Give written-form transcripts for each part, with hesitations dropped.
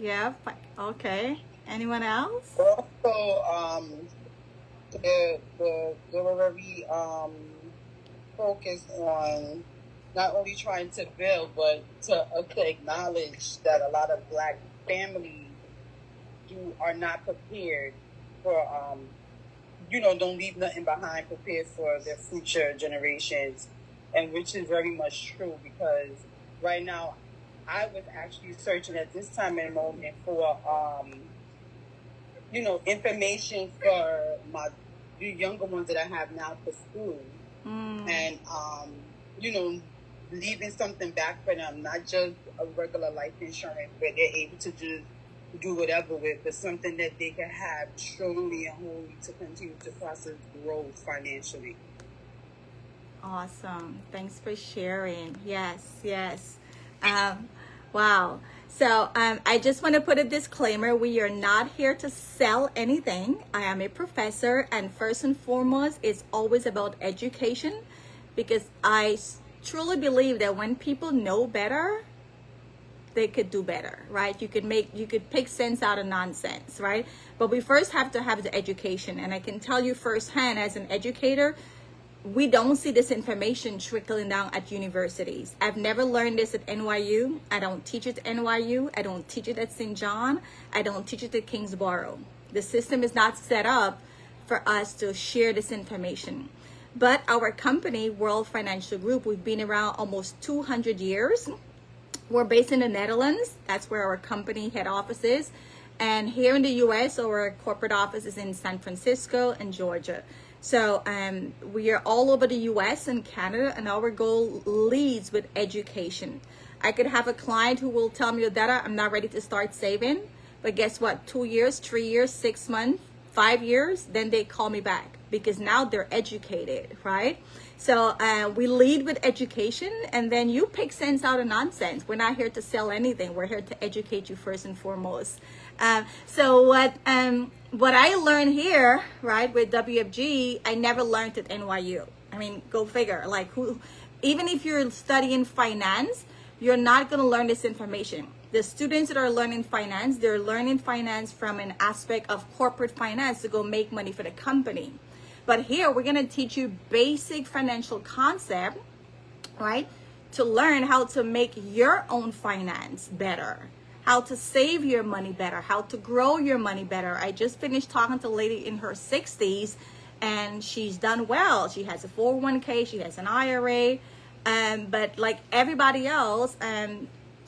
Yeah. Okay. Anyone else? Also, they were very focused on not only trying to build, but to acknowledge that a lot of Black families are not prepared for don't leave nothing behind prepared for their future generations, and which is very much true because right now I was actually searching at this time and moment for information for the younger ones that I have now for school, and leaving something back for them, not just a regular life insurance where they're able to just do whatever with, but something that they can have truly and wholly to continue to process growth financially. Awesome. Thanks for sharing. Yes, yes. Um, wow. So I just want to put a disclaimer. We are not here to sell anything. I am a professor, and first and foremost, it's always about education because truly believe that when people know better, they could do better, right? You could pick sense out of nonsense, right? But we first have to have the education. And I can tell you firsthand as an educator, we don't see this information trickling down at universities. I've never learned this at NYU. I don't teach it at NYU. I don't teach it at St. John. I don't teach it at Kingsborough. The system is not set up for us to share this information. But our company, World Financial Group, we've been around almost 200 years. We're based in the Netherlands. That's where our company head office is. And here in the US, our corporate office is in San Francisco and Georgia. So we are all over the US and Canada, and our goal leads with education. I could have a client who will tell me that I'm not ready to start saving, but guess what? 2 years, 3 years, 6 months, 5 years, then they call me back because now they're educated, right? So we lead with education, and then you pick sense out of nonsense. We're not here to sell anything. We're here to educate you first and foremost. So what I learned here, right, with WFG, I never learned at NYU. I mean, go figure. Like even if you're studying finance, you're not going to learn this information. The students that are learning finance, they're learning finance from an aspect of corporate finance to go make money for the company. But here we're going to teach you basic financial concept, right? To learn how to make your own finance better, how to save your money better, how to grow your money better. I just finished talking to a lady in her 60s, and she's done well. She has a 401k, she has an IRA, but like everybody else,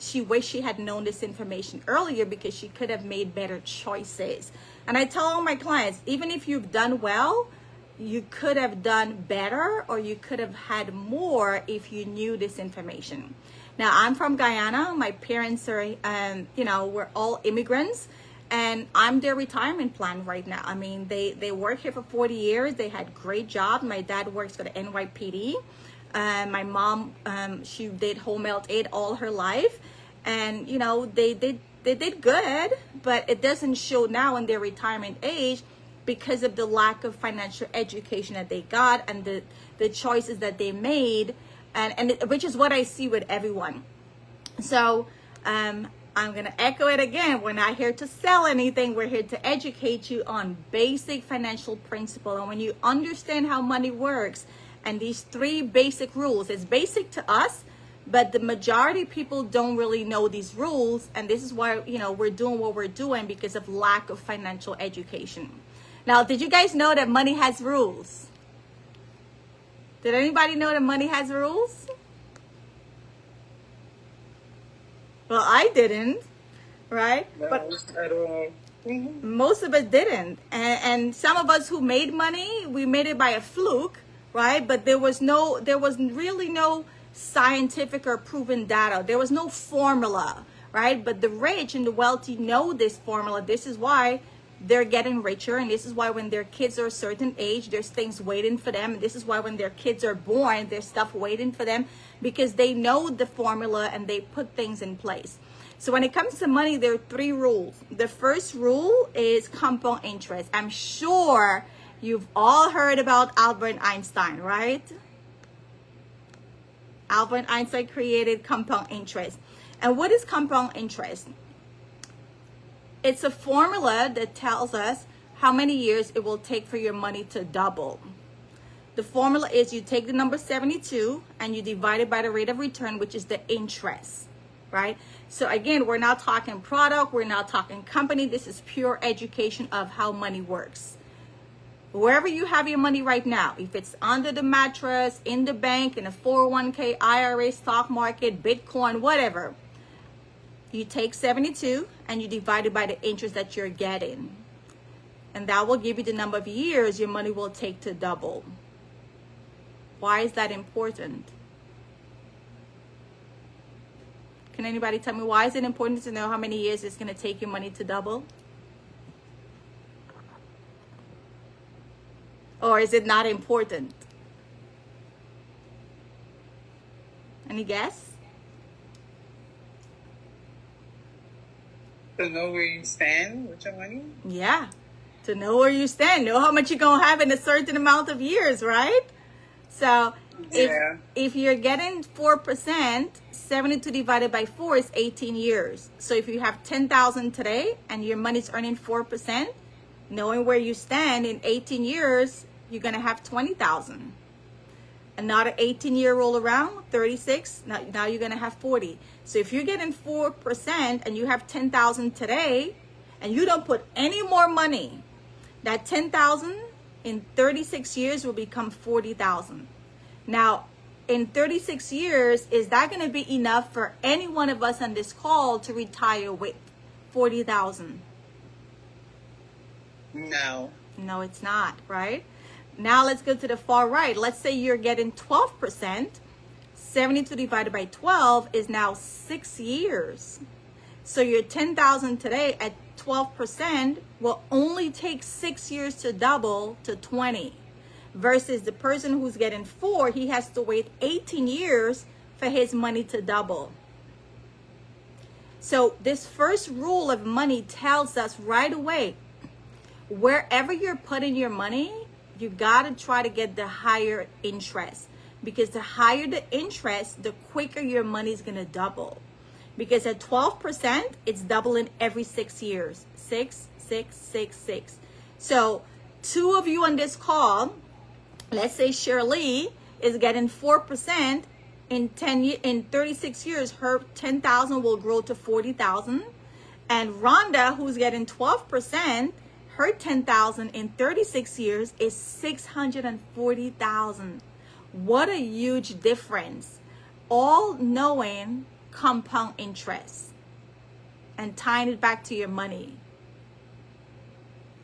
she wished she had known this information earlier because she could have made better choices. And I tell all my clients, even if you've done well, you could have done better, or you could have had more if you knew this information. Now, I'm from Guyana. My parents are, we're all immigrants, and I'm their retirement plan right now. I mean, they work here for 40 years. They had great jobs. My dad works for the NYPD. My mom, she did home health aid all her life, and they did good, but it doesn't show now in their retirement age because of the lack of financial education that they got and the choices that they made, and which is what I see with everyone. So I'm going to echo it again. We're not here to sell anything. We're here to educate you on basic financial principle. And when you understand how money works and these 3 basic rules, it's basic to us, but the majority of people don't really know these rules. And this is why, we're doing what we're doing because of lack of financial education. Now, did you guys know that money has rules? Did anybody know that money has rules? Well, I didn't, right? No, But I don't know. most of us didn't. And some of us who made money, we made it by a fluke, right? But there was really no scientific or proven data. There was no formula, right? But the rich and the wealthy know this formula. This is why they're getting richer, and this is why when their kids are a certain age, there's things waiting for them. And this is why when their kids are born, there's stuff waiting for them because they know the formula and they put things in place. So when it comes to money, there are 3 rules. The first rule is compound interest. I'm sure you've all heard about Albert Einstein, right? Albert Einstein created compound interest. And what is compound interest? it's a formula that tells us how many years it will take for your money to double. The formula is you take the number 72 and you divide it by the rate of return, which is the interest, right? So again, we're not talking product, we're not talking company. This is pure education of how money works. Wherever you have your money right now, if it's under the mattress, in the bank, in a 401k, IRA, stock market, Bitcoin, whatever, you take 72 and you divide it by the interest that you're getting. And that will give you the number of years your money will take to double. Why is that important? Can anybody tell me why is it important to know how many years it's going to take your money to double? Or is it not important? Any guess? To know where you stand with your money? Yeah, to know where you stand, know how much you're going to have in a certain amount of years, right? So if you're getting 4%, 72 divided by 4 is 18 years. So if you have 10,000 today and your money's earning 4%, knowing where you stand in 18 years, you're going to have 20,000. Another 18-year roll around, 36, now you're going to have 40. So if you're getting 4% and you have 10,000 today and you don't put any more money, that 10,000 in 36 years will become 40,000. Now, in 36 years, is that going to be enough for any one of us on this call to retire with 40,000? No. No, it's not, right? Now let's go to the far right. Let's say you're getting 12%. 72 divided by 12 is now 6 years. So your 10,000 today at 12% will only take 6 years to double to 20. Versus the person who's getting 4, he has to wait 18 years for his money to double. So this first rule of money tells us right away, wherever you're putting your money, you got to try to get the higher interest, because the higher the interest, the quicker your money is going to double. Because at 12%, it's doubling every 6 years. 6, 6, 6, 6. So 2 of you on this call, let's say Shirley is getting 4%. In 36 years, her 10,000 will grow to 40,000. And Rhonda, who's getting 12%, her 10,000 in 36 years is 640,000. What a huge difference. All knowing compound interest and tying it back to your money.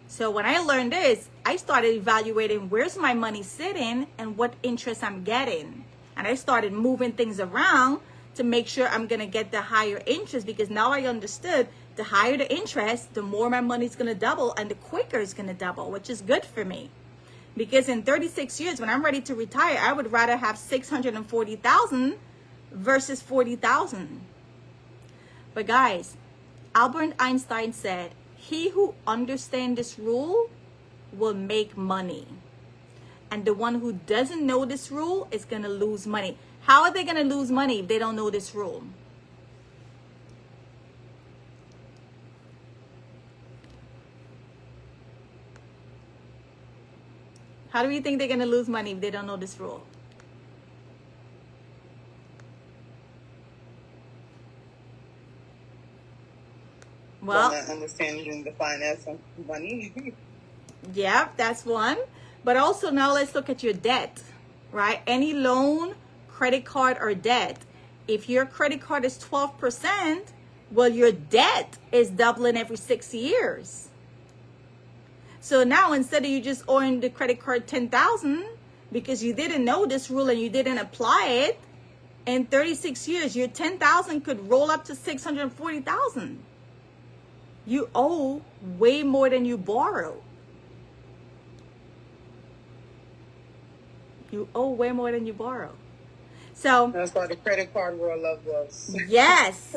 So when I learned this, I started evaluating where's my money sitting and what interest I'm getting. And I started moving things around to make sure I'm going to get the higher interest, because now I understood the higher the interest, the more my money's going to double and the quicker it's going to double, which is good for me. Because in 36 years, when I'm ready to retire, I would rather have 640,000 versus 40,000. But guys, Albert Einstein said, he who understands this rule will make money. And the one who doesn't know this rule is going to lose money. How are they going to lose money if they don't know this rule? How do you think they're going to lose money if they don't know this rule? Well, not understanding the finance of money. yeah, that's one. But also now let's look at your debt, right? Any loan, credit card, or debt. If your credit card is 12%, well, your debt is doubling every 6 years. So now instead of you just owing the credit card 10,000 because you didn't know this rule and you didn't apply it, in 36 years, your 10,000 could roll up to 640,000. You owe way more than you borrow. You owe way more than you borrow. So that's why the credit card world loves us. Yes,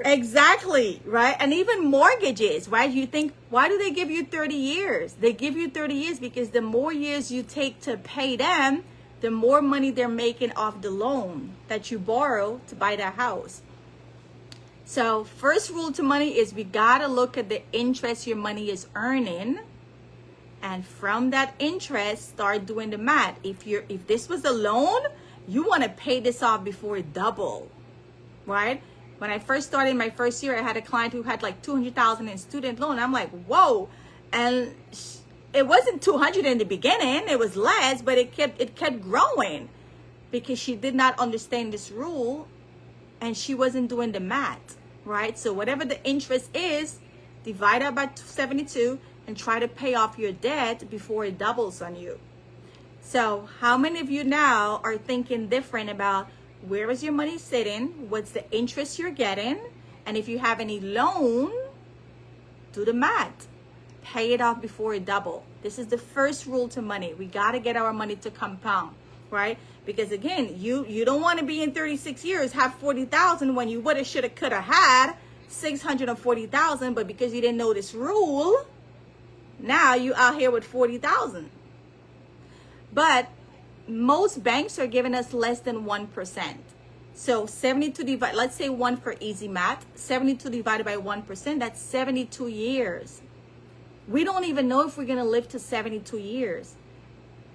exactly, right? And even mortgages, right? You think, why do they give you 30 years? They give you 30 years because the more years you take to pay them, the more money they're making off the loan that you borrow to buy that house. So first rule to money is we gotta look at the interest your money is earning, and from that interest start doing the math. If this was a loan, you want to pay this off before it double, right? When I first started my first year, I had a client who had like 200,000 in student loan. I'm like, whoa. And it wasn't 200 in the beginning, it was less, but it kept growing because she did not understand this rule and she wasn't doing the math, right? So whatever the interest is, divide it by 72 and try to pay off your debt before it doubles on you. So how many of you now are thinking different about where is your money sitting? What's the interest you're getting? And if you have any loan, do the math. Pay it off before it double. This is the first rule to money. We got to get our money to compound, right? Because again, you don't want to be in 36 years, have 40,000 when you woulda, shoulda, coulda had 640,000, but because you didn't know this rule, now you out here with 40,000. But most banks are giving us less than 1%. So 72 divided, let's say 1 for easy math, 72 divided by 1%, that's 72 years. We don't even know if we're going to live to 72 years.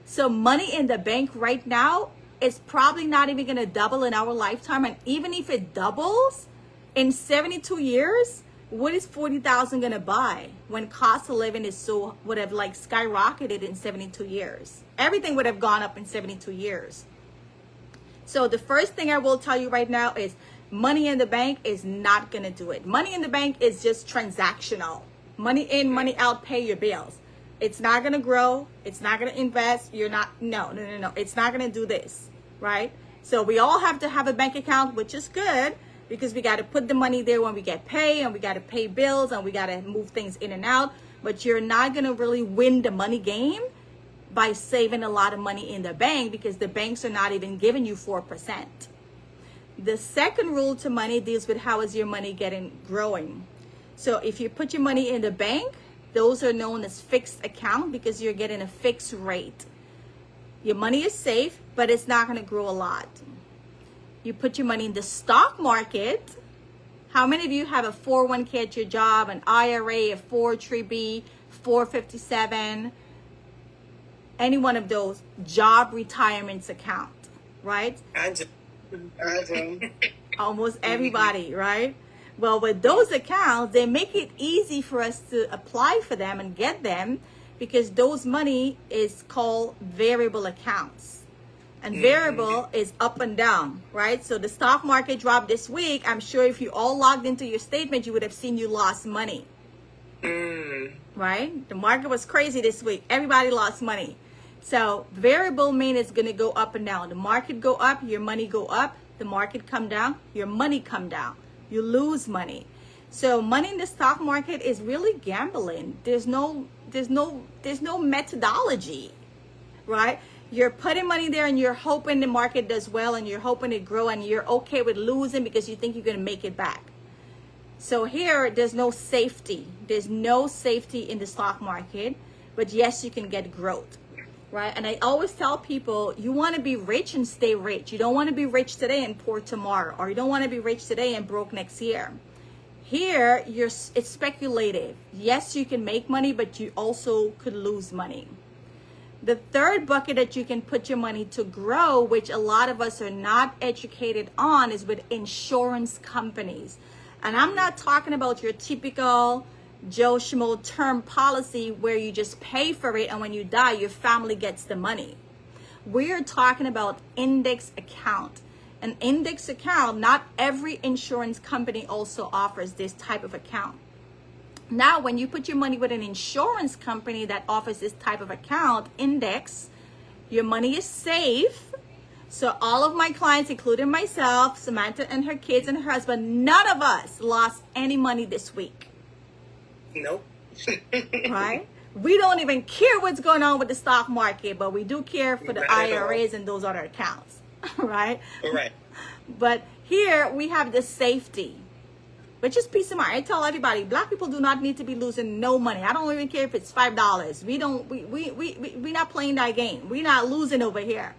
So money in the bank right now is probably not even going to double in our lifetime. And even if it doubles in 72 years, what is 40,000 going to buy when cost of living is would have like skyrocketed in 72 years? Everything would have gone up in 72 years. So the first thing I will tell you right now is money in the bank is not going to do it. Money in the bank is just transactional. Money in, money out, pay your bills. It's not going to grow. It's not going to invest. No. It's not going to do this, right? So we all have to have a bank account, which is good because we got to put the money there when we get paid and we got to pay bills and we got to move things in and out. But you're not going to really win the money game by saving a lot of money in the bank because the banks are not even giving you 4%. The second rule to money deals with how is your money growing. So if you put your money in the bank, those are known as fixed account because you're getting a fixed rate. Your money is safe, but it's not going to grow a lot. You put your money in the stock market. How many of you have a 401k at your job, an IRA, a 403b, 457, any one of those job retirements account, right? I do. Almost everybody, right? Well, with those accounts, they make it easy for us to apply for them and get them because those money is called variable accounts. And variable is up and down, right? So the stock market dropped this week. I'm sure if you all logged into your statement, you would have seen you lost money, right? The market was crazy this week. Everybody lost money. So variable means it's going to go up and down. The market go up, your money go up. The market come down, your money come down. You lose money. So money in the stock market is really gambling. There's no methodology, right? You're putting money there and you're hoping the market does well and you're hoping it grow and you're okay with losing because you think you're going to make it back. So here, there's no safety. There's no safety in the stock market, but yes, you can get growth, right? And I always tell people, you want to be rich and stay rich. You don't want to be rich today and poor tomorrow, or you don't want to be rich today and broke next year. Here, it's speculative. Yes, you can make money, but you also could lose money. The third bucket that you can put your money to grow, which a lot of us are not educated on, is with insurance companies. And I'm not talking about your typical Joe Schmo term policy where you just pay for it and when you die, your family gets the money. We're talking about index account. An index account, not every insurance company also offers this type of account. Now, when you put your money with an insurance company that offers this type of account, index, your money is safe. So all of my clients, including myself, Samantha and her kids and her husband, none of us lost any money this week. Nope. Right? We don't even care what's going on with the stock market, but we do care for the IRAs and those other accounts. Right? Right. But here we have the safety, which is peace of mind. I tell everybody, black people do not need to be losing no money. I don't even care if it's $5. We're not playing that game. We're not losing over here.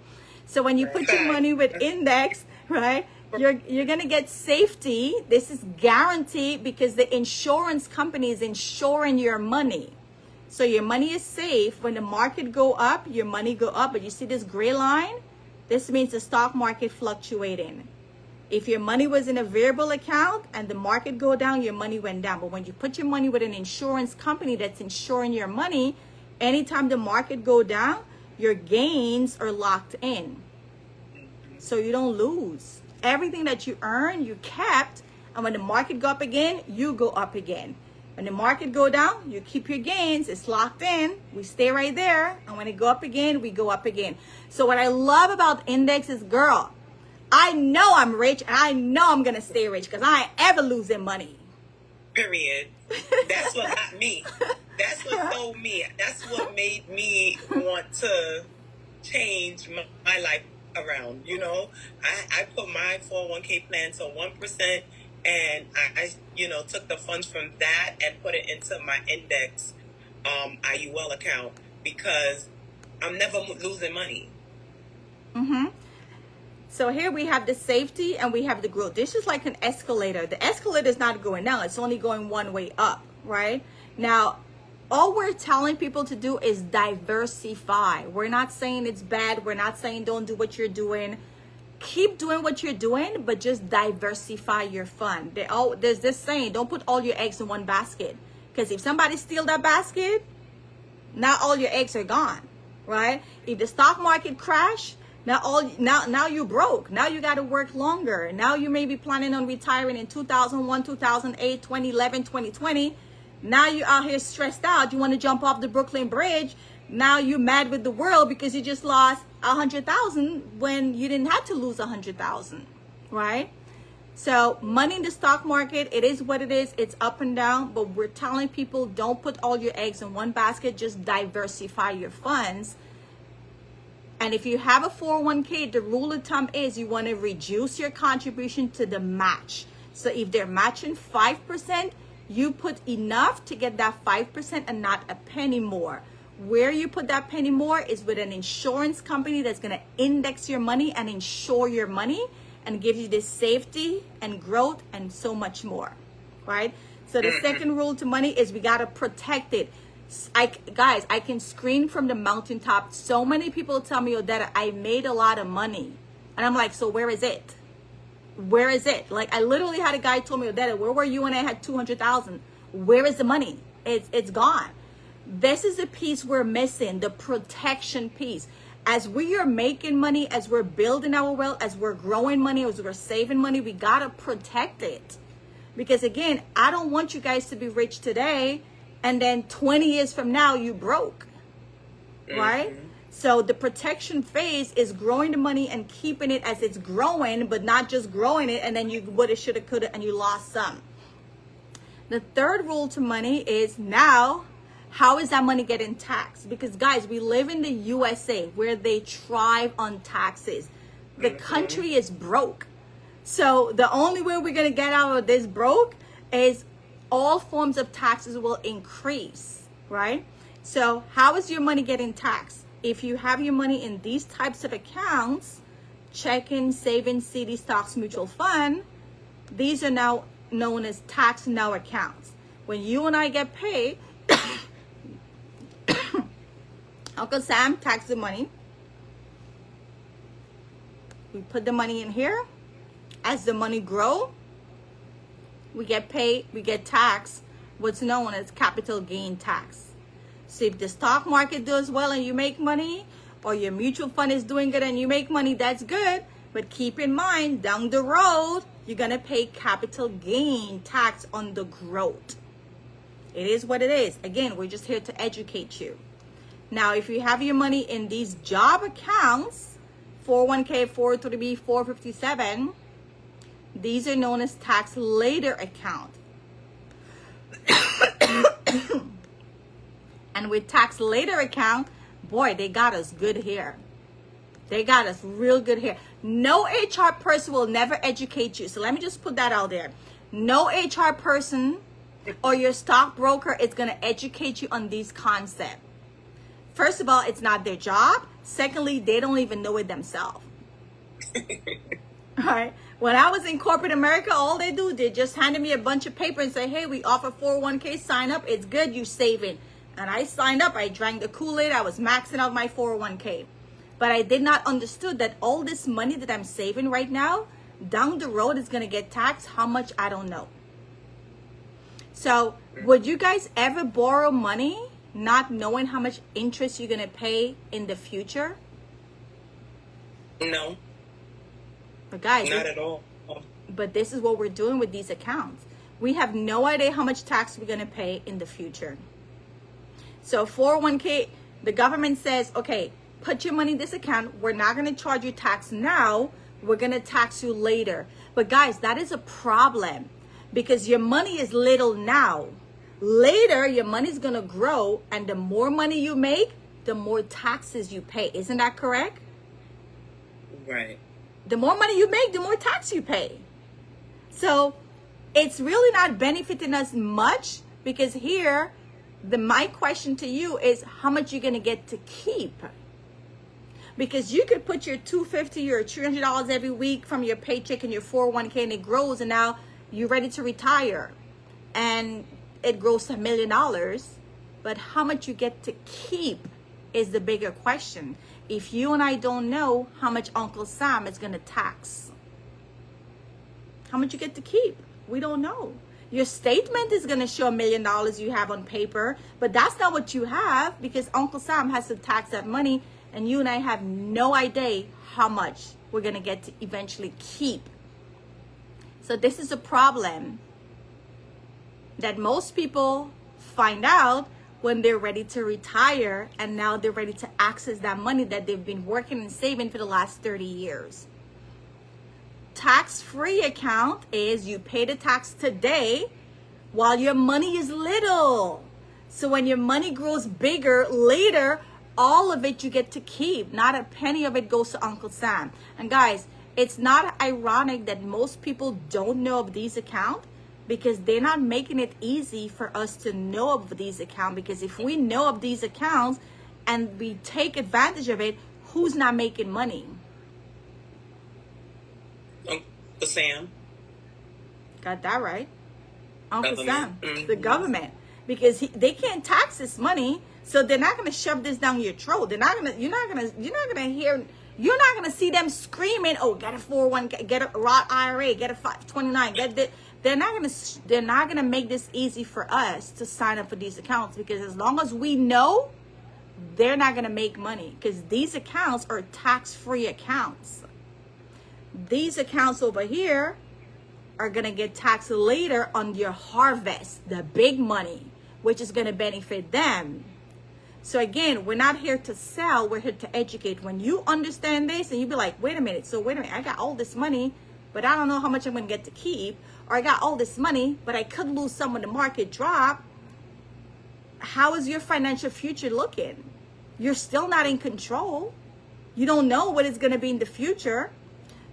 So when you put your money with index, right, You're gonna get safety. This is guaranteed because the insurance company is insuring your money. So your money is safe. When the market go up, your money go up. But you see this gray line? This means the stock market fluctuating. If your money was in a variable account and the market go down, your money went down. But when you put your money with an insurance company that's insuring your money, anytime the market go down, your gains are locked in. So you don't lose. Everything that you earn, you kept. And when the market go up again, you go up again. When the market go down, you keep your gains. It's locked in. We stay right there. And when it go up again, we go up again. So what I love about index is, girl, I know I'm rich and I know I'm going to stay rich because I ain't ever losing money. Period. That's what got me. That's what told me. That's what made me want to change my life around. You know, I put my 401k plan to 1%, and I took the funds from that and put it into my index IUL account because I'm never losing money. Mm-hmm. So here we have the safety and we have the growth. This is like an escalator. The escalator is not going down. It's only going one way up, right? Now, all we're telling people to do is diversify. We're not saying it's bad. We're not saying don't do what you're doing. Keep doing what you're doing, but just diversify your fund. There's this saying, don't put all your eggs in one basket. Because if somebody steals that basket, not all your eggs are gone, right? If the stock market crash, now you broke. Now you got to work longer. Now you may be planning on retiring in 2001, 2008, 2011, 2020. Now you're out here stressed out. You want to jump off the Brooklyn Bridge. Now you're mad with the world because you just lost 100,000 when you didn't have to lose 100,000, right? So money in the stock market, it is what it is. It's up and down, but we're telling people don't put all your eggs in one basket. Just diversify your funds. And if you have a 401k, the rule of thumb is you want to reduce your contribution to the match. So if they're matching 5%, you put enough to get that 5% and not a penny more. Where you put that penny more is with an insurance company that's going to index your money and insure your money and give you this safety and growth and so much more, right? So the second rule to money is we got to protect it. Guys, I can scream from the mountaintop. So many people tell me, Odetta, I made a lot of money. And I'm like, so where is it? Where is it? Like, I literally had a guy told me, Odetta, where were you when I had 200,000? Where is the money? It's gone. This is the piece we're missing, the protection piece. As we are making money, as we're building our wealth, as we're growing money, as we're saving money, we got to protect it. Because again, I don't want you guys to be rich today and then 20 years from now you broke, right? So the protection phase is growing the money and keeping it as it's growing, but not just growing it and then you woulda, shoulda, coulda, and you lost some. The third rule to money is now, how is that money getting taxed? Because guys, we live in the USA where they thrive on taxes. The country is broke. So the only way we're gonna get out of this broke is all forms of taxes will increase, right? So how is your money getting taxed? If you have your money in these types of accounts, checking, savings, CD, stocks, mutual fund, these are now known as tax now accounts. When you and I get paid, Uncle Sam taxes the money. We put the money in here. As the money grow, we get paid, we get taxed, what's known as capital gain tax. So if the stock market does well and you make money, or your mutual fund is doing good and you make money, that's good. But keep in mind, down the road, you're gonna pay capital gain tax on the growth. It is what it is. Again, we're just here to educate you. Now, if you have your money in these job accounts, 401k, 403b, 457, these are known as tax later account. And with tax later account, boy, they got us good here. They got us real good here. No HR person will never educate you. So let me just put that out there. No HR person or your stockbroker is going to educate you on these concepts. First of all, it's not their job. Secondly, they don't even know it themselves. All right. When I was in corporate America, all they do, they just handed me a bunch of paper and say, hey, we offer 401k, sign up. It's good, you saving. And I signed up. I drank the Kool-Aid. I was maxing out my 401k. But I did not understood that all this money that I'm saving right now, down the road is going to get taxed. How much, I don't know. So would you guys ever borrow money not knowing how much interest you're going to pay in the future? No, But guys, not at all. but this is what we're doing with these accounts. We have no idea how much tax we're going to pay in the future. So 401k, the government says, okay, put your money in this account. We're not going to charge you tax now. We're going to tax you later. But guys, that is a problem because your money is little now. Later, your money is going to grow. And the more money you make, the more taxes you pay. Isn't that correct? Right. The more money you make, the more tax you pay. So it's really not benefiting us much because here, my question to you is how much you're going to get to keep. Because you could put your $250 or $300 every week from your paycheck in your 401k and it grows and now you're ready to retire and it grows to $1 million. But how much you get to keep is the bigger question. If you and I don't know how much Uncle Sam is going to tax, how much you get to keep, we don't know. Your statement is going to show $1 million you have on paper, but that's not what you have because Uncle Sam has to tax that money and you and I have no idea how much we're going to get to eventually keep. So this is a problem that most people find out when they're ready to retire and now they're ready to access that money that they've been working and saving for the last 30 years. Tax-free account is you pay the tax today while your money is little. So when your money grows bigger later, all of it you get to keep. Not a penny of it goes to Uncle Sam. And guys, it's not ironic that most people don't know of these accounts because they're not making it easy for us to know of these accounts. Because if we know of these accounts and we take advantage of it, who's not making money? Uncle Sam. Got that right. Uncle Sam, Mhm. the government. Because they can't tax this money, so they're not going to shove this down your throat. You're not going to see them screaming, "Oh, get a 401k, get a Roth IRA, get a 529." They're not going to make this easy for us to sign up for these accounts because as long as we know, they're not going to make money because these accounts are tax-free accounts. These accounts over here are going to get taxed later on your harvest, the big money, which is going to benefit them. So again, we're not here to sell, we're here to educate. When you understand this and you be like, wait a minute, I got all this money, but I don't know how much I'm going to get to keep, or I got all this money, but I could lose some when the market drop. How is your financial future looking? You're still not in control. You don't know what it's going to be in the future.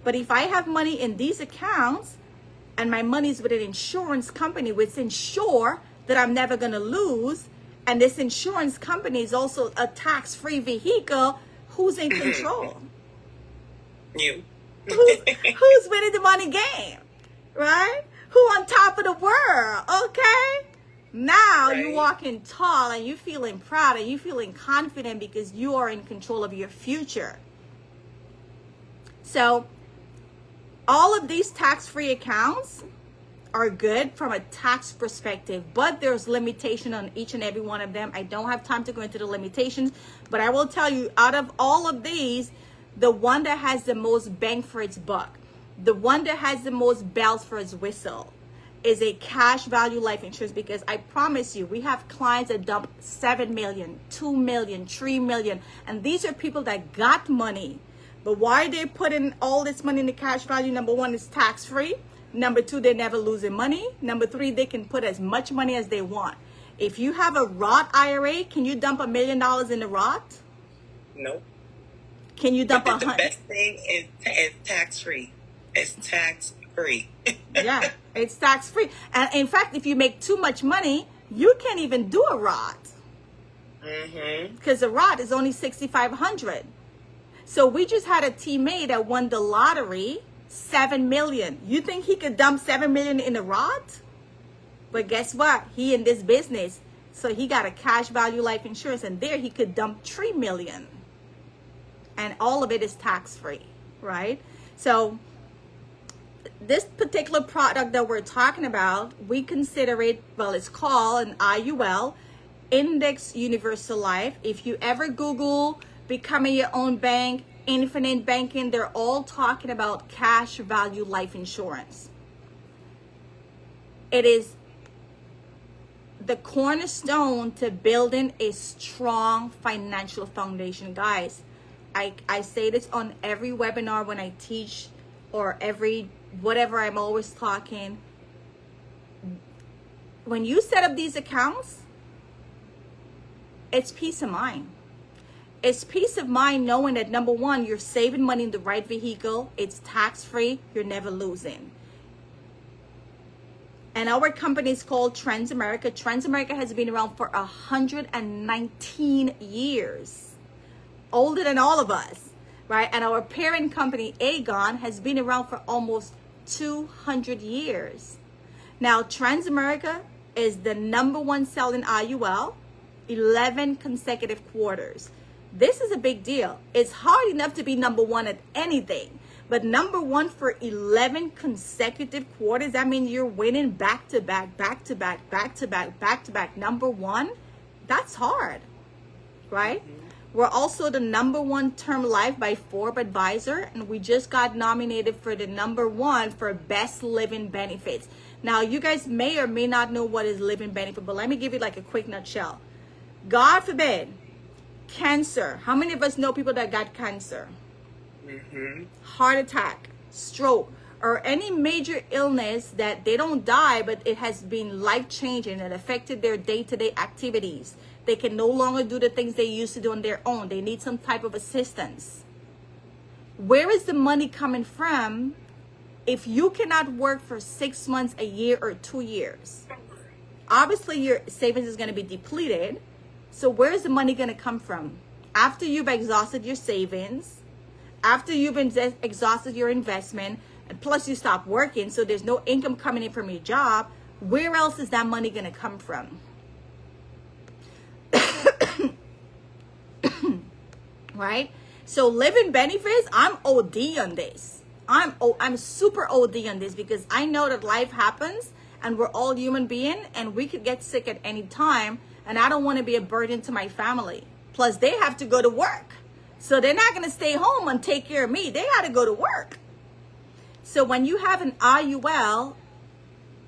But if I have money in these accounts and my money's with an insurance company which ensure that I'm never going to lose, and this insurance company is also a tax-free vehicle, who's in control? You. Who's winning the money game? Right? Who on top of the world? Okay? Now Right. you're walking tall and you're feeling proud and you're feeling confident because you are in control of your future. So all of these tax-free accounts are good from a tax perspective, but there's limitation on each and every one of them. I don't have time to go into the limitations, but I will tell you, out of all of these, the one that has the most bang for its buck, the one that has the most bells for its whistle is a cash value life insurance, because I promise you, we have clients that dump 7 million, 2 million, 3 million, and these are people that got money. But why they put in all this money in the cash value? Number one, is tax-free. Number two, they're never losing money. Number three, they can put as much money as they want. If you have a Roth IRA, can you dump $1 million in the Roth? Nope. Can you dump But the 100? best thing is tax-free. It's tax-free. Yeah, it's tax-free. And in fact, if you make too much money, you can't even do a Roth. Mm-hmm. Because the Roth is only $6,500. So we just had a teammate that won the lottery, $7 million. You think he could dump $7 million in a Roth? But guess what? He in this business, so he got a cash value life insurance, and there he could dump $3 million, and all of it is tax free, right? So this particular product that we're talking about, we consider it, well, it's called an IUL, Index Universal Life. If you ever Google becoming your own bank, infinite banking, they're all talking about cash value life insurance. It is the cornerstone to building a strong financial foundation. Guys, I say this on every webinar when I teach, or every whatever, I'm always talking. When you set up these accounts, it's peace of mind. It's peace of mind knowing that, number one, you're saving money in the right vehicle. It's tax free. You're never losing. And our company is called Transamerica. Transamerica has been around for 119 years, older than all of us, right? And our parent company, Aegon, has been around for almost 200 years. Now, Transamerica is the number one selling IUL, 11 consecutive quarters. This is a big deal. It's hard enough to be number one at anything, but number one for 11 consecutive quarters, that means you're winning back to back, back to back, back to back, back to back. Number one, that's hard, right? We're also the number one term life by Forbes Advisor, and we just got nominated for the number one for best living benefits. Now, you guys may or may not know what is living benefit, but let me give you like a quick nutshell. God forbid, cancer. How many of us know people that got cancer? Heart attack, stroke, or any major illness that they don't die, but it has been life-changing and affected their day-to-day activities. They can no longer do the things they used to do on their own. They need some type of assistance. Where is the money coming from if you cannot work for 6 months, a year, or 2 years? Obviously, your savings is going to be depleted. So where is the money going to come from? After you've exhausted your savings, after you've exhausted your investment, and plus you stop working, so there's no income coming in from your job, where else is that money going to come from? Right? So living benefits, I'm OD on this. I'm super OD on this, because I know that life happens and we're all human beings and we could get sick at any time, and I don't want to be a burden to my family. Plus they have to go to work. So they're not going to stay home and take care of me. They got to go to work. So when you have an IUL,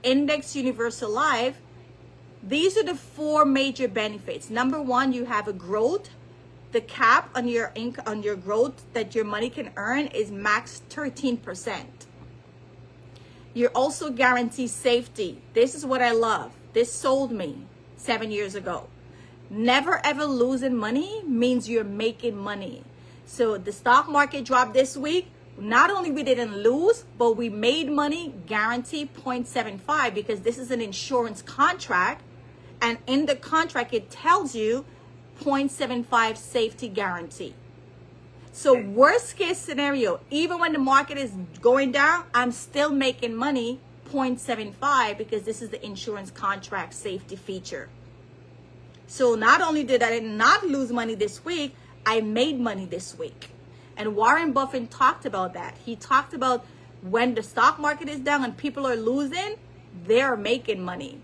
Index Universal Life, these are the 4 major benefits. Number one, you have a growth. The cap on your income, on your growth that your money can earn, is max 13%. You're also guaranteed safety. This is what I love. This sold me 7 years ago. Never ever losing money means you're making money. So the stock market dropped this week. Not only we didn't lose, but we made money, guaranteed 0.75, because this is an insurance contract. And in the contract, it tells you 0.75 safety guarantee. So worst case scenario, even when the market is going down, I'm still making money, 0.75, because this is the insurance contract safety feature. So not only did I not lose money this week, I made money this week. And Warren Buffett talked about that. He talked about when the stock market is down and people are losing, they're making money.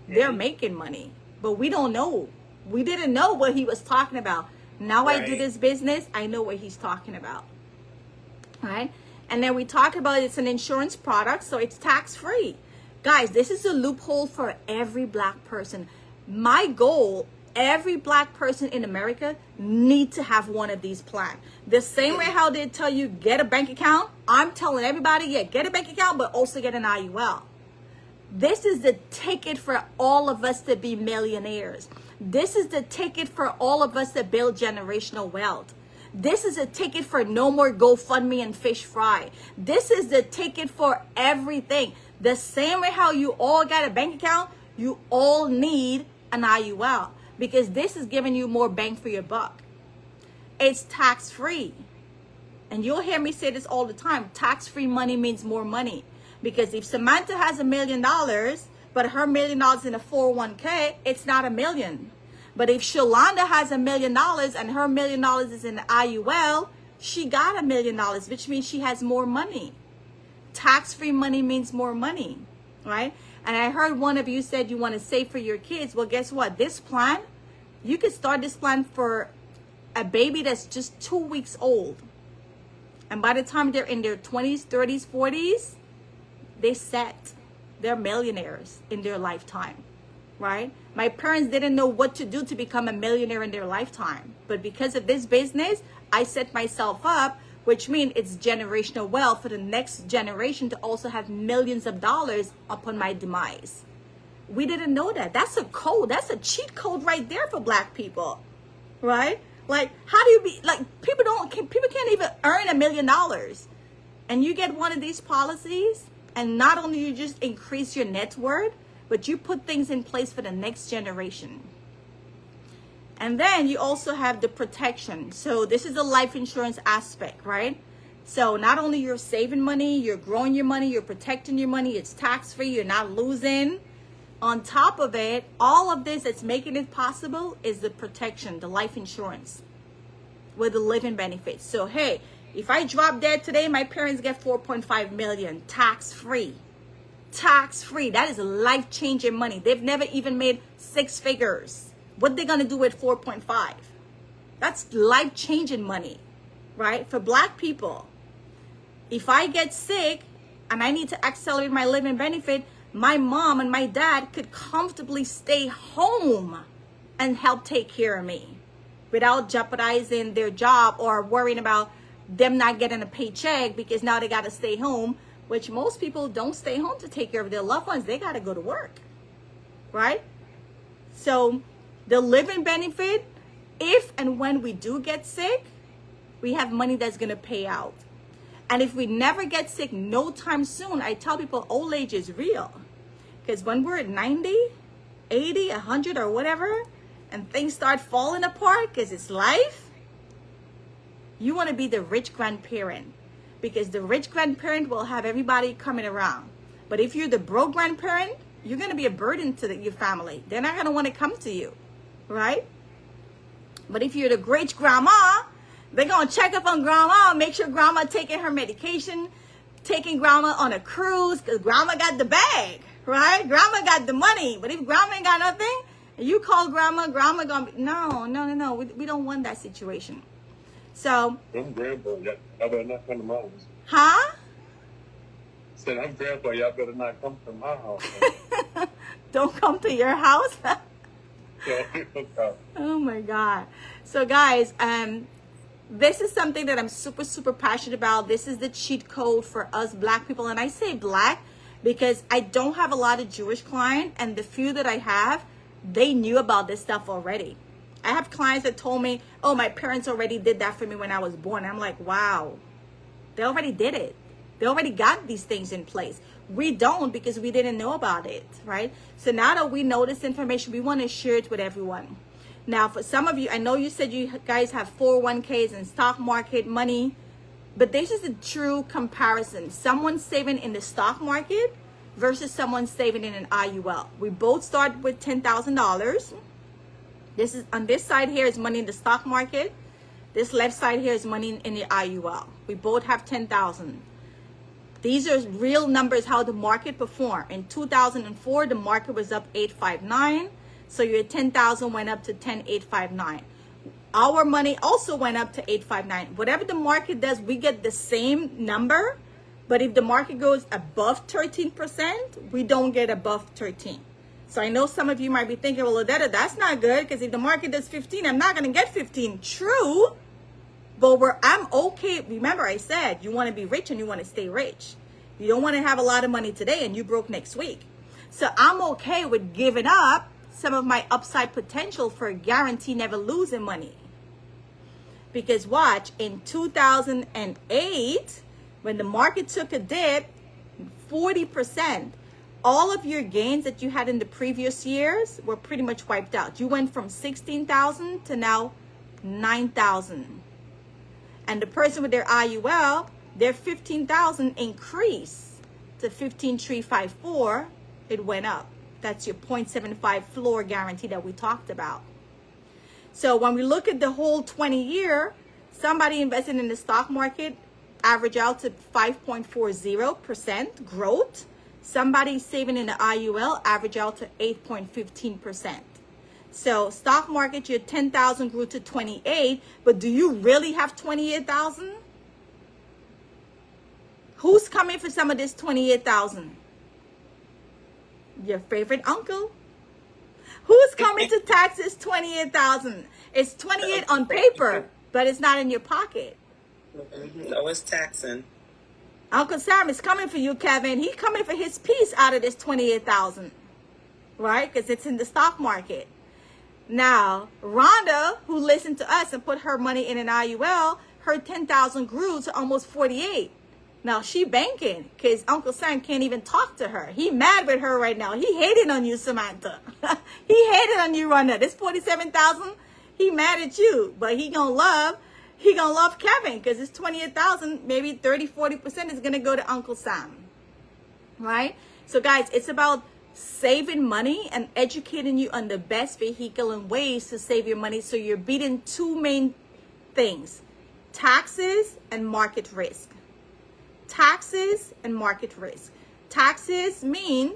They're making money. But we don't know. We didn't know what he was talking about. Now I do this business, I know what he's talking about. All right? And then we talk about it's an insurance product, so it's tax-free. Guys, this is a loophole for every black person. My goal, every black person in America need to have one of these plans. The same way how they tell you get a bank account, I'm telling everybody, yeah, get a bank account, but also get an IUL. This is the ticket for all of us to be millionaires. This is the ticket for all of us to build generational wealth. This is a ticket for no more GoFundMe and fish fry. This is the ticket for everything. The same way how you all got a bank account, you all need an IUL, because this is giving you more bang for your buck. It's tax free. And you'll hear me say this all the time, tax-free money means more money. Because if Samantha has $1 million, but her $1 million in a 401k, it's not $1 million. But if Shalonda has $1 million and her $1 million is in the IUL, she got $1 million, which means she has more money. Tax-free money means more money, right? And I heard one of you said you want to save for your kids. Well, guess what? This plan, you can start this plan for a baby that's just 2 weeks old. And by the time they're in their 20s, 30s, 40s, they're millionaires in their lifetime, right? My parents didn't know what to do to become a millionaire in their lifetime. But because of this business, I set myself up, which means it's generational wealth for the next generation to also have millions of dollars upon my demise. We didn't know that. That's a code. That's a cheat code right there for Black people, right? Like, how do you be, like, people can't even earn $1 million. And you get one of these policies, and not only you just increase your net worth, but you put things in place for the next generation. And then you also have the protection. So this is the life insurance aspect, right? So not only you're saving money, you're growing your money, you're protecting your money, it's tax-free, you're not losing. On top of it, all of this that's making it possible is the protection, the life insurance with the living benefits. So hey, if I drop dead today, my parents get 4.5 million tax-free. Tax-free. That is life-changing money. They've never even made 6 figures. What they gonna do with 4.5? That's life-changing money, right? For Black people, if I get sick and I need to accelerate my living benefit, my mom and my dad could comfortably stay home and help take care of me without jeopardizing their job or worrying about them not getting a paycheck because now they got to stay home, which most people don't stay home to take care of their loved ones. They got to go to work, right? So the living benefit, if and when we do get sick, we have money that's going to pay out. And if we never get sick no time soon, I tell people old age is real. Because when we're at 90, 80, 100 or whatever, and things start falling apart because it's life, you want to be the rich grandparent. Because the rich grandparent will have everybody coming around. But if you're the broke grandparent, you're going to be a burden to your family. They're not going to want to come to you, right? But if you're the great grandma, they're going to check up on grandma, make sure grandma taking her medication, taking grandma on a cruise, because grandma got the bag, right? Grandma got the money. But if grandma ain't got nothing, and you call grandma going to be, no. We don't want that situation. So. I'm grandpa. Y'all better not come to my house. Huh? Said, I'm grandpa. Y'all better not come to my house. Don't come to your house? Oh, my God. So, guys, this is something that I'm super, super passionate about. This is the cheat code for us Black people. And I say Black because I don't have a lot of Jewish clients. And the few that I have, they knew about this stuff already. I have clients that told me, oh, my parents already did that for me when I was born. I'm like, wow, they already did it. They already got these things in place. We don't because we didn't know about it, right? So now that we know this information, we want to share it with everyone. Now, for some of you, I know you said you guys have 401ks and stock market money, but this is a true comparison. Someone saving in the stock market versus someone saving in an IUL. We both start with $10,000. This is on this side here is money in the stock market. This left side here is money in the IUL. We both have 10,000. These are real numbers how the market performed. In 2004, the market was up 859. So your 10,000 went up to 10,859. Our money also went up to 859. Whatever the market does, we get the same number. But if the market goes above 13%, we don't get above 13. So I know some of you might be thinking, well, Odetta, that's not good because if the market does 15, I'm not going to get 15. True. But I'm okay. Remember, I said you want to be rich and you want to stay rich. You don't want to have a lot of money today and you broke next week. So I'm okay with giving up some of my upside potential for a guarantee never losing money. Because watch, in 2008, when the market took a dip, 40%, all of your gains that you had in the previous years were pretty much wiped out. You went from 16,000 to now 9,000. And the person with their IUL, their 15,000 increased to 15,354. It went up. That's your 0.75 floor guarantee that we talked about. So when we look at the whole 20-year, somebody invested in the stock market average out to 5.40% growth. Somebody saving in the IUL average out to 8.15%. So stock market, your 10,000 grew to 28, but do you really have 28,000? Who's coming for some of this 28,000? Your favorite uncle. Who's coming to tax this 28,000? It's 28 on paper, but it's not in your pocket. No, it's taxing. Uncle Sam is coming for you, Kevin. He's coming for his piece out of this 28,000, right? Because it's in the stock market. Now, Rhonda, who listened to us and put her money in an IUL, her 10,000 grew to almost 48. Now she banking because Uncle Sam can't even talk to her. He mad with her right now. He hated on you, Samantha. He hated on you, Rhonda. This 47,000, he mad at you, but he gonna love Kevin because this 28,000, maybe 30-40% is gonna go to Uncle Sam, right? So guys, it's about saving money and educating you on the best vehicle and ways to save your money. So you're beating two main things: taxes and market risk. Taxes and market risk. Taxes mean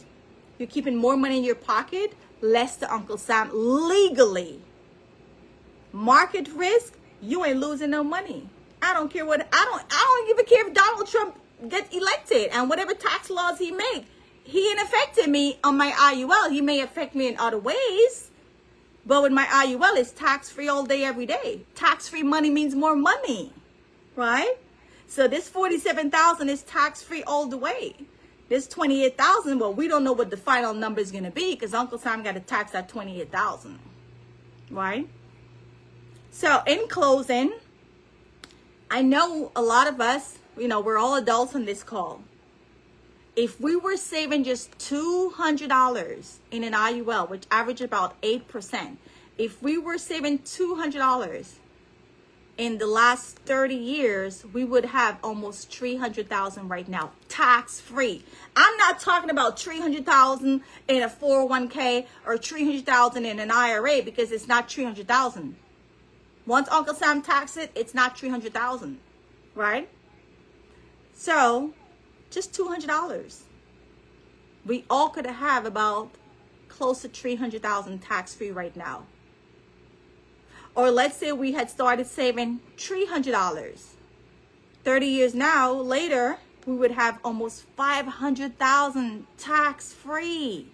you're keeping more money in your pocket, less to Uncle Sam legally. Market risk, you ain't losing no money. I don't care what, I don't even care if Donald Trump gets elected and whatever tax laws he make, he ain't affected me on my IUL. He may affect me in other ways, but with my IUL, it's tax-free all day, every day. Tax-free money means more money, right? So this 47,000 is tax-free all the way. This 28,000, well, we don't know what the final number is going to be because Uncle Sam got to tax that 28,000, right? So in closing, I know a lot of us, we're all adults on this call. If we were saving just $200 in an IUL, which average about 8%, if we were saving $200 in the last 30 years, we would have almost 300,000 right now, tax-free. I'm not talking about 300,000 in a 401k or 300,000 in an IRA because it's not 300,000. Once Uncle Sam taxes it, it's not 300,000, right? So, just $200. We all could have about close to 300,000 tax-free right now. Or let's say we had started saving $300. 30 years now, later, we would have almost 500,000 tax-free.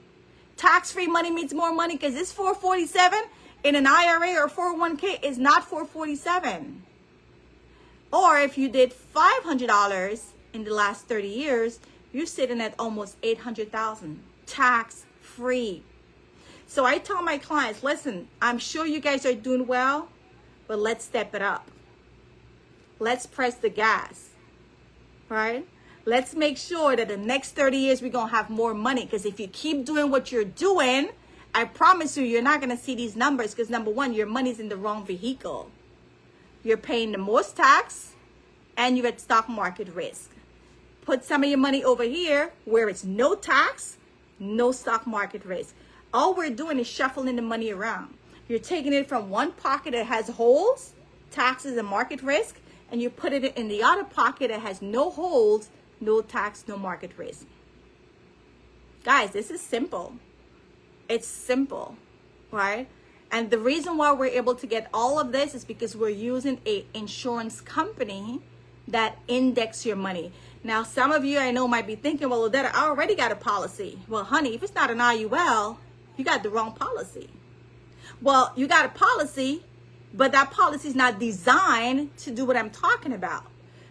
Tax-free money means more money because this 447 in an IRA or 401k is not 447. Or if you did $500 in the last 30 years, you're sitting at almost 800,000 tax-free. So I tell my clients, listen, I'm sure you guys are doing well, but let's step it up. Let's press the gas, right? Let's make sure that the next 30 years we're going to have more money. Because if you keep doing what you're doing, I promise you, you're not going to see these numbers because number one, your money's in the wrong vehicle. You're paying the most tax and you're at stock market risk. Put some of your money over here where it's no tax, no stock market risk. All we're doing is shuffling the money around. You're taking it from one pocket that has holes, taxes and market risk, and you put it in the other pocket that has no holes, no tax, no market risk. Guys, this is simple. It's simple, right? And the reason why we're able to get all of this is because we're using an insurance company that index your money. Now, some of you I know might be thinking, well, Odetta, I already got a policy. Well, honey, if it's not an IUL, you got the wrong policy. Well, you got a policy, but that policy is not designed to do what I'm talking about.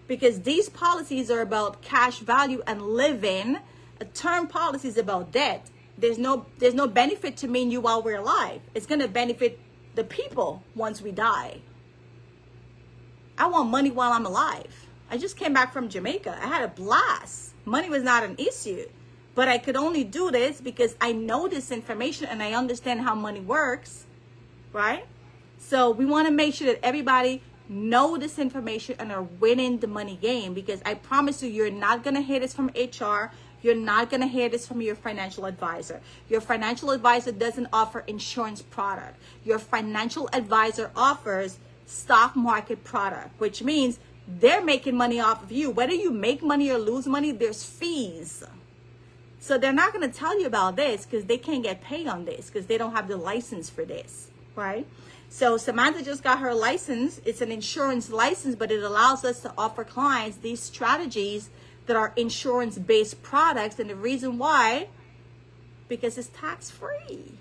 Because these policies are about cash value and living. A term policy is about debt. There's no benefit to me and you while we're alive. It's going to benefit the people once we die. I want money while I'm alive. I just came back from Jamaica. I had a blast. Money was not an issue. But I could only do this because I know this information and I understand how money works, right? So we want to make sure that everybody know this information and are winning the money game, because I promise you, you're not going to hear this from HR. You're not going to hear this from your financial advisor. Your financial advisor doesn't offer insurance product. Your financial advisor offers stock market product, which means they're making money off of you. Whether you make money or lose money, there's fees. So they're not going to tell you about this because they can't get paid on this because they don't have the license for this, right? So Samantha just got her license. It's an insurance license, but it allows us to offer clients these strategies that are insurance-based products. And the reason why, because it's tax-free.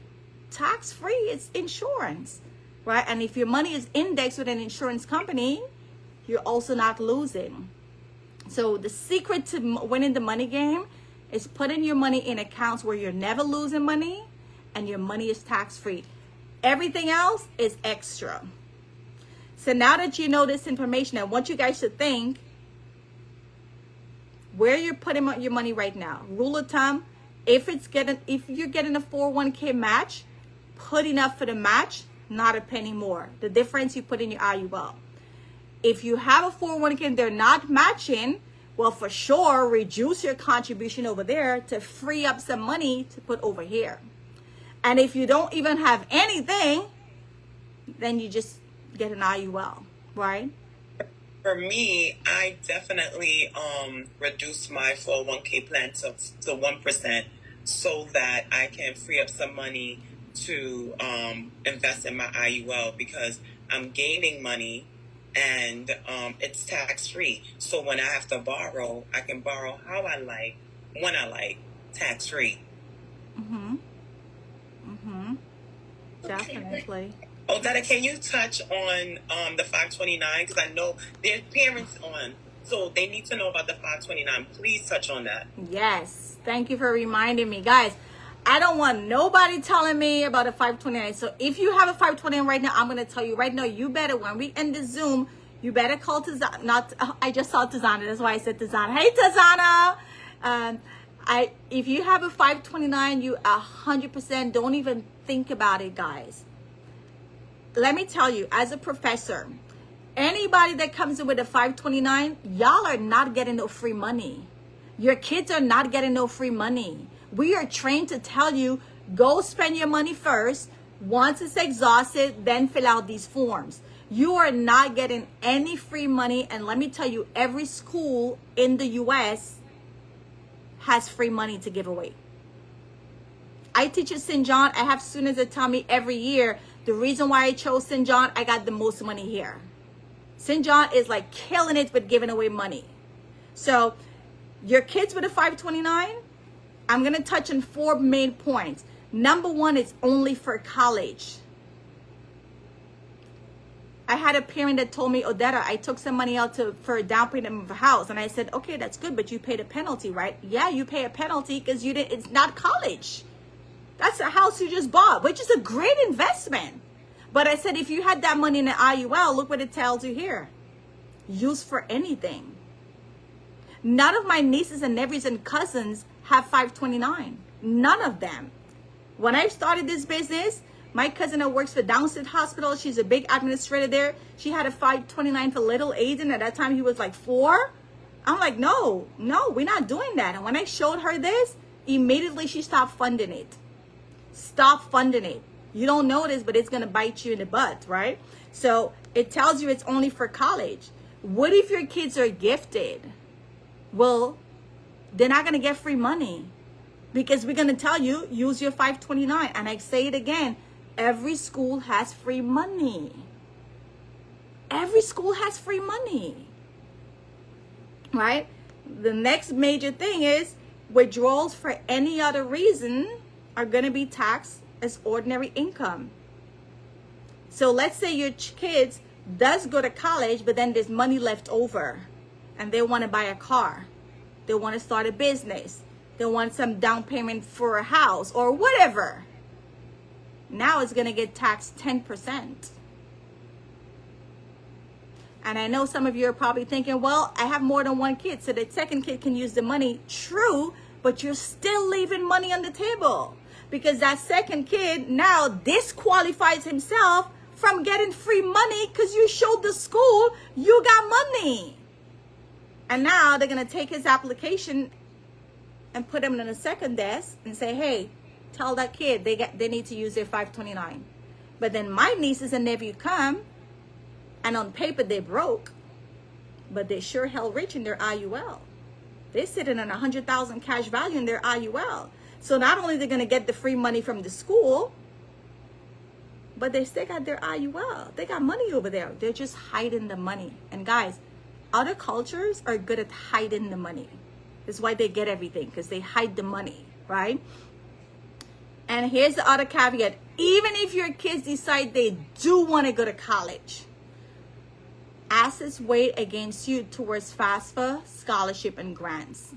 Tax-free, it's insurance, right? And if your money is indexed with an insurance company, you're also not losing. So the secret to winning the money game is putting your money in accounts where you're never losing money and your money is tax-free. Everything else is extra. So now that you know this information, I want you guys to think where you're putting your money right now. Rule of thumb, if you're getting a 401k match, put enough for the match, not a penny more. The difference you put in your IUL. If you have a 401k and they're not matching, well, for sure, reduce your contribution over there to free up some money to put over here. And if you don't even have anything, then you just get an IUL, right? For me, I definitely reduce my 401k plan to 1% so that I can free up some money to invest in my IUL, because I'm gaining money and it's tax-free. So when I have to borrow, I can borrow how I like, when I like, tax-free. Mm-hmm. Mm-hmm. Definitely. Oh, Dada, can you touch on the 529? Because I know there's parents on, so they need to know about the 529. Please touch on that. Yes. Thank you for reminding me. Guys, I don't want nobody telling me about a 529. So if you have a 529 right now, I'm going to tell you right now, you better, when we end the Zoom, you better call Tazana. I just saw Tazana. That's why I said Tazana. Hey, Tazana. If you have a 529, you 100% don't even think about it, guys. Let me tell you, as a professor, anybody that comes in with a 529, y'all are not getting no free money. Your kids are not getting no free money. We are trained to tell you, go spend your money first. Once it's exhausted, then fill out these forms. You are not getting any free money. And let me tell you, every school in the U.S. has free money to give away. I teach at St. John. I have students that tell me every year, the reason why I chose St. John, I got the most money here. St. John is like killing it with giving away money. So your kids with a 529, I'm going to touch on 4 main points. Number 1 is only for college. I had a parent that told me, Odetta, I took some money out for a down payment of a house. And I said, okay, that's good, but you paid a penalty, right? Yeah, you pay a penalty because it's not college. That's a house you just bought, which is a great investment. But I said, if you had that money in an IUL, look what it tells you here. Use for anything. None of my nieces and nephews and cousins have 529. None of them. When I started this business, my cousin that works for Downstate Hospital, she's a big administrator there. She had a 529 for little Aiden. At that time, he was like 4. I'm like, no, we're not doing that. And when I showed her this, immediately she stopped funding it. Stop funding it. You don't know this, but it's going to bite you in the butt, right? So it tells you it's only for college. What if your kids are gifted? Well, they're not going to get free money because we're going to tell you, use your 529. And I say it again, every school has free money. Every school has free money, right? The next major thing is withdrawals for any other reason are going to be taxed as ordinary income. So let's say your kids does go to college, but then there's money left over and they want to buy a car. They want to start a business. They want some down payment for a house or whatever. Now it's going to get taxed 10%. And I know some of you are probably thinking, well, I have more than one kid, so the second kid can use the money. True, but you're still leaving money on the table because that second kid now disqualifies himself from getting free money because you showed the school you got money. And now they're going to take his application and put him in a second desk and say, hey, tell that kid they need to use their 529. But then my nieces and nephew come, and on paper they're broke, but they sure hell rich in their IUL. They're sitting on 100,000 cash value in their IUL. So not only they're going to get the free money from the school, but they still got their IUL. They got money over there. They're just hiding the money. And guys, other cultures are good at hiding the money. That's why they get everything, because they hide the money, right? And here's the other caveat. Even if your kids decide they do want to go to college, assets weigh against you towards FAFSA, scholarship, and grants.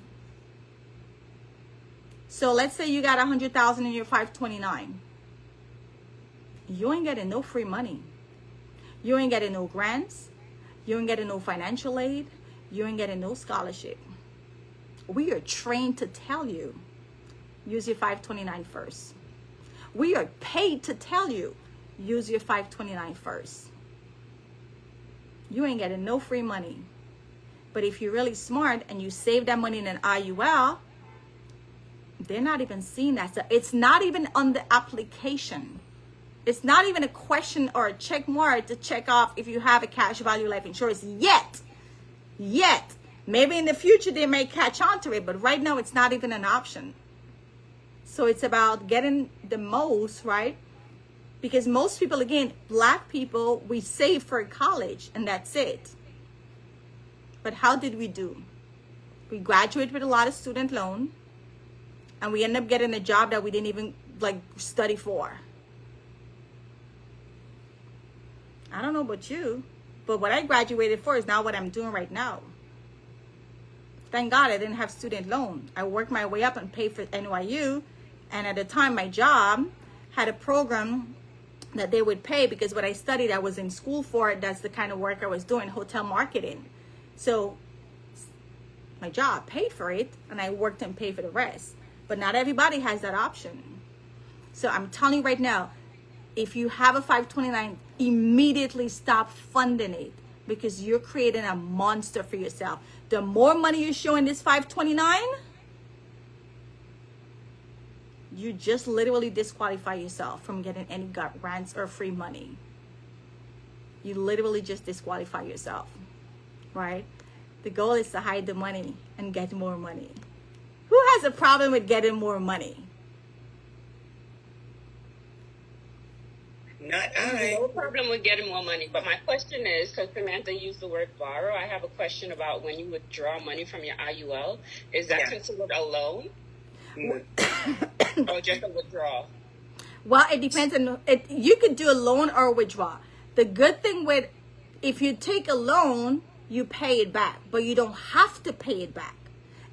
So let's say you got 100,000 in your 529. You ain't getting no free money. You ain't getting no grants. You ain't getting no financial aid. You ain't getting no scholarship. We are trained to tell you, use your 529 first. We are paid to tell you, use your 529 first. You ain't getting no free money. But if you're really smart and you save that money in an IUL, they're not even seeing that. So it's not even on the application. It's not even a question or a check mark to check off if you have a cash value life insurance yet. Maybe in the future they may catch on to it, but right now it's not even an option. So it's about getting the most, right? Because most people, again, Black people, we save for college and that's it. But how did we do? We graduate with a lot of student loan and we end up getting a job that we didn't even study for. I don't know about you, but what I graduated for is not what I'm doing right now. Thank God I didn't have student loan. I worked my way up and paid for NYU. And at the time, my job had a program that they would pay because what I studied, I was in school for it. That's the kind of work I was doing, hotel marketing. So my job paid for it and I worked and paid for the rest. But not everybody has that option. So I'm telling you right now, if you have a 529, immediately stop funding it because you're creating a monster for yourself. The more money you show in this 529, you just literally disqualify yourself from getting any grants or free money. You literally just disqualify yourself, right? The goal is to hide the money and get more money. Who has a problem with getting more money? Not I. No problem with getting more money. But my question is, because Samantha used the word borrow, I have a question about when you withdraw money from your IUL. Is that considered a loan? Or just a withdrawal? Well, it depends on it. You could do a loan or a withdrawal. The good thing with, if you take a loan, you pay it back, but you don't have to pay it back.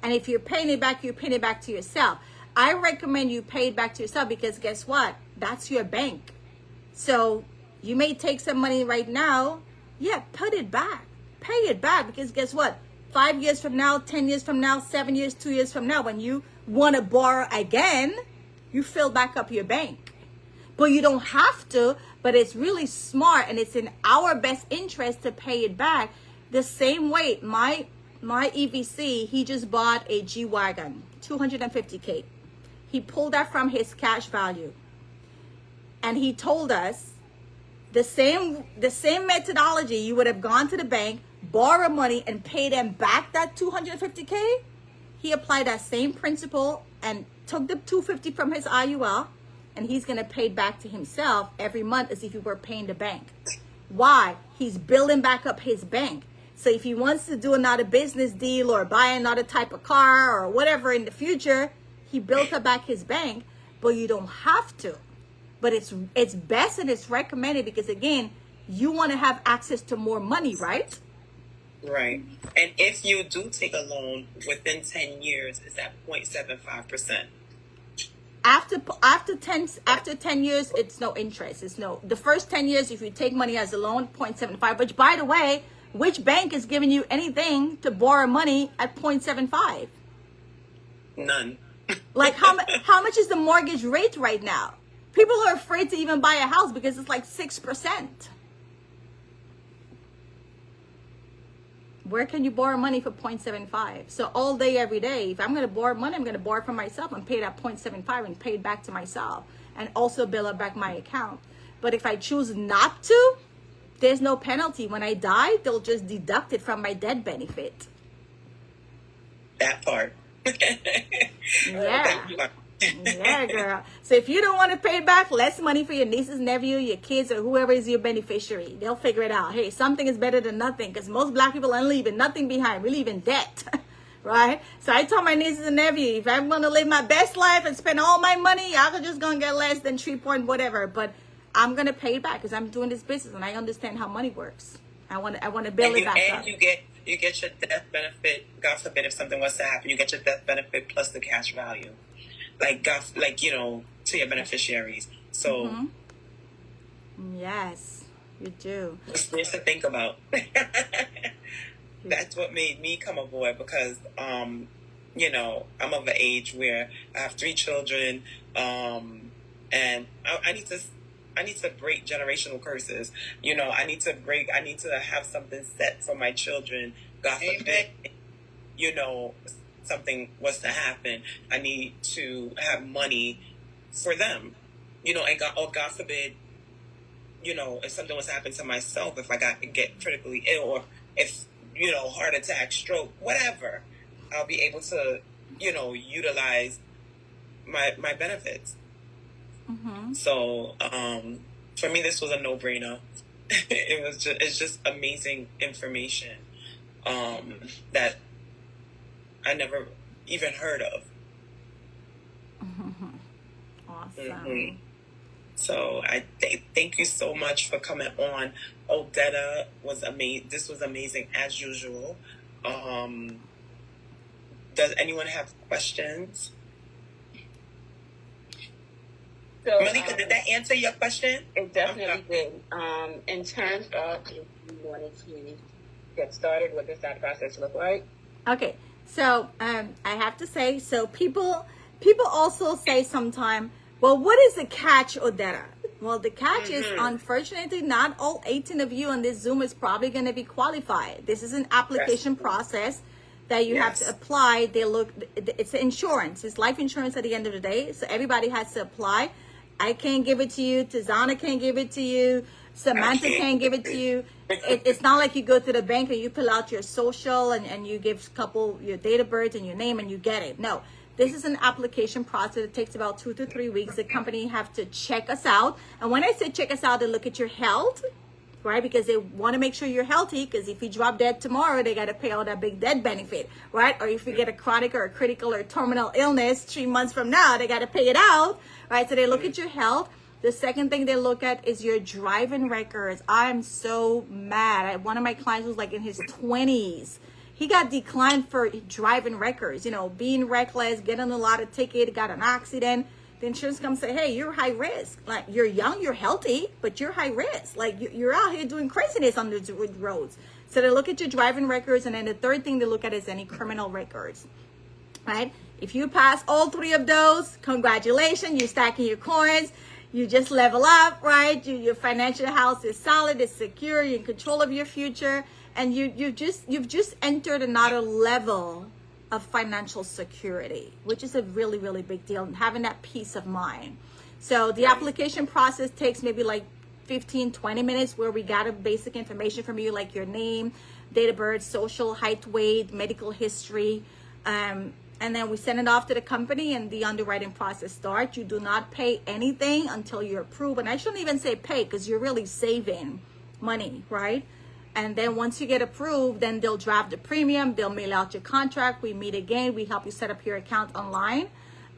And if you're paying it back, you're paying it back to yourself. I recommend you pay it back to yourself because guess what? That's your bank. So you may take some money right now. Yeah, put it back. Pay it back because guess what? 5 years from now, 10 years from now, 7 years, 2 years from now, when you want to borrow again, you fill back up your bank. But you don't have to, but it's really smart and it's in our best interest to pay it back. The same way, my EVC, he just bought a G-Wagon, $250K. He pulled that from his cash value. And he told us the same methodology, you would have gone to the bank, borrow money and pay them back that $250K. He applied that same principle and took the $250 from his IUL, and he's going to pay it back to himself every month as if he were paying the bank. Why? He's building back up his bank. So if he wants to do another business deal or buy another type of car or whatever in the future, he built up back his bank, but you don't have to. But it's best and it's recommended because, again, you want to have access to more money, right? Right. And if you do take a loan within 10 years, it's at 0.75%. After 10 years, it's no interest. It's no. The first 10 years, if you take money as a loan, 0.75. Which, by the way, which bank is giving you anything to borrow money at 0.75? None. Like how much is the mortgage rate right now? People are afraid to even buy a house because it's like 6%. Where can you borrow money for 0.75? So all day, every day, if I'm going to borrow money, I'm going to borrow it from myself and pay it at 0.75 and pay it back to myself and also bill it back my account. But if I choose not to, there's no penalty. When I die, they'll just deduct it from my death benefit. That part. Yeah. Yeah, girl. So if you don't want to pay back, less money for your nieces, nephew, your kids, or whoever is your beneficiary. They'll figure it out. Hey, something is better than nothing, because most black people are leaving nothing behind. We leave in debt, right? So I told my nieces and nephew, if I'm going to live my best life and spend all my money, y'all just going to get less than 3 point whatever. But I'm going to pay it back because I'm doing this business and I understand how money works. I want to build it back up. And you get your death benefit. God forbid if something was to happen, you get your death benefit plus the cash value. To your beneficiaries. So yes, you do. It's things to think about. That's what made me come aboard because, I'm of an age where I have 3 children, and I need to break generational curses. I need to have something set for my children. God forbid, something was to happen, I need to have money for them, and God forbid, if something was to happen to myself, if I get critically ill, or if, heart attack, stroke, whatever, I'll be able to, utilize my benefits. So, for me, this was a no-brainer. It's just amazing information, that I never even heard of. Awesome. So I thank you so much for coming on. Odetta was amazing. This was amazing as usual. Does anyone have questions? So, Malika, did that answer your question? It definitely did. In terms of if you wanted to get started, what does that process look like? Okay. So I have to say, so people also say sometimes, well, what is the catch, Odetta? Well, the catch is, unfortunately, not all 18 of you on this Zoom is probably going to be qualified. This is an application process that you have to apply. It's insurance. It's life insurance at the end of the day. So everybody has to apply. I can't give it to you. Tizana can't give it to you. Samantha can't give it to you. It's not like you go to the bank and you pull out your social and you give your date of birth and your name and you get it. No, this is an application process. It takes about 2 to 3 weeks. The company have to check us out. And when I say check us out, they look at your health, right? Because they want to make sure you're healthy, because if you drop dead tomorrow, they got to pay out that big death benefit, right? Or if you get a chronic or a critical or terminal illness 3 months from now, they got to pay it out, right? So they look at your health. The second thing they look at is your driving records. I'm so mad. One of my clients was like in his 20s. He got declined for driving records, being reckless, getting a lot of ticket, got an accident. The insurance comes say, hey, you're high risk. Like, you're young, you're healthy, but you're high risk. Like, you're out here doing craziness on the roads. So they look at your driving records. And then the third thing they look at is any criminal records, right? If you pass all 3 of those, congratulations, you're stacking your coins. You just level up, right? Your financial house is solid, it's secure, you're in control of your future, and you've just entered another level of financial security, which is a really, really big deal, and having that peace of mind. So the application process takes maybe like 15, 20 minutes, where we gather basic information from you, like your name, date of birth, social, height, weight, medical history, and then we send it off to the company and the underwriting process starts. You do not pay anything until you're approved. And I shouldn't even say pay, because you're really saving money, right? And then once you get approved, then they'll draft the premium. They'll mail out your contract. We meet again. We help you set up your account online.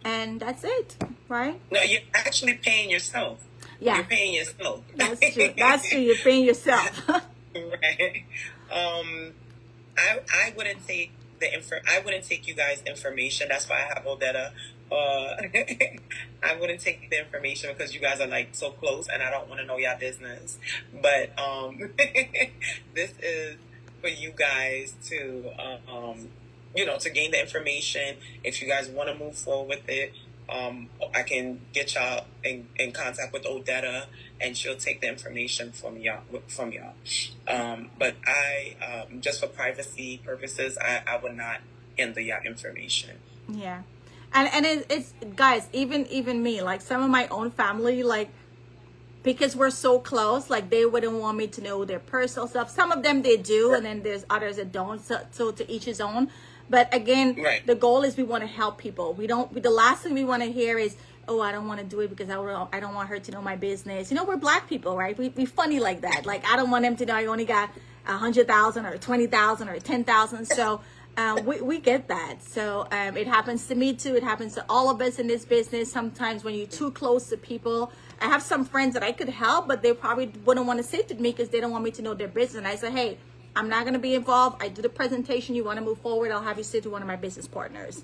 And that's it, right? No, you're actually paying yourself. Yeah. You're paying yourself. That's true. That's true. You're paying yourself. Right. I wouldn't take I wouldn't take you guys' information. That's why I have Odetta. I wouldn't take the information because you guys are like so close, and I don't want to know your business. But this is for you guys to to gain the information. If you guys want to move forward with it, I can get y'all in contact with Odetta, and she'll take the information from y'all. But I, just for privacy purposes, I would not handle your information. Yeah. And it's guys, even me, like some of my own family, like, because we're so close, like they wouldn't want me to know their personal stuff. Some of them they do, and then there's others that don't. So to each his own. But again, Right. the goal is we want to help people. We don't. The last thing we want to hear is, "Oh, I don't want to do it because I don't want her to know my business." You know, we're Black people, right? We funny like that. Like I don't want them to know I only got 100,000 or 20,000 or 10,000. So. We get that. So it happens to me too. It happens to all of us in this business. Sometimes when you're too close to people, I have some friends that I could help, but they probably wouldn't want to say to me because they don't want me to know their business. And I say, hey, I'm not going to be involved. I do the presentation. You want to move forward, I'll have you sit to one of my business partners.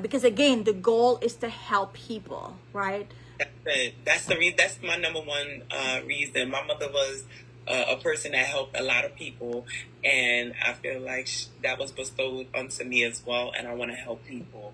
Because again, the goal is to help people, right? That's it. That's my number one reason. My mother was a person that helped a lot of people, and I feel like that was bestowed onto me as well, and I want to help people.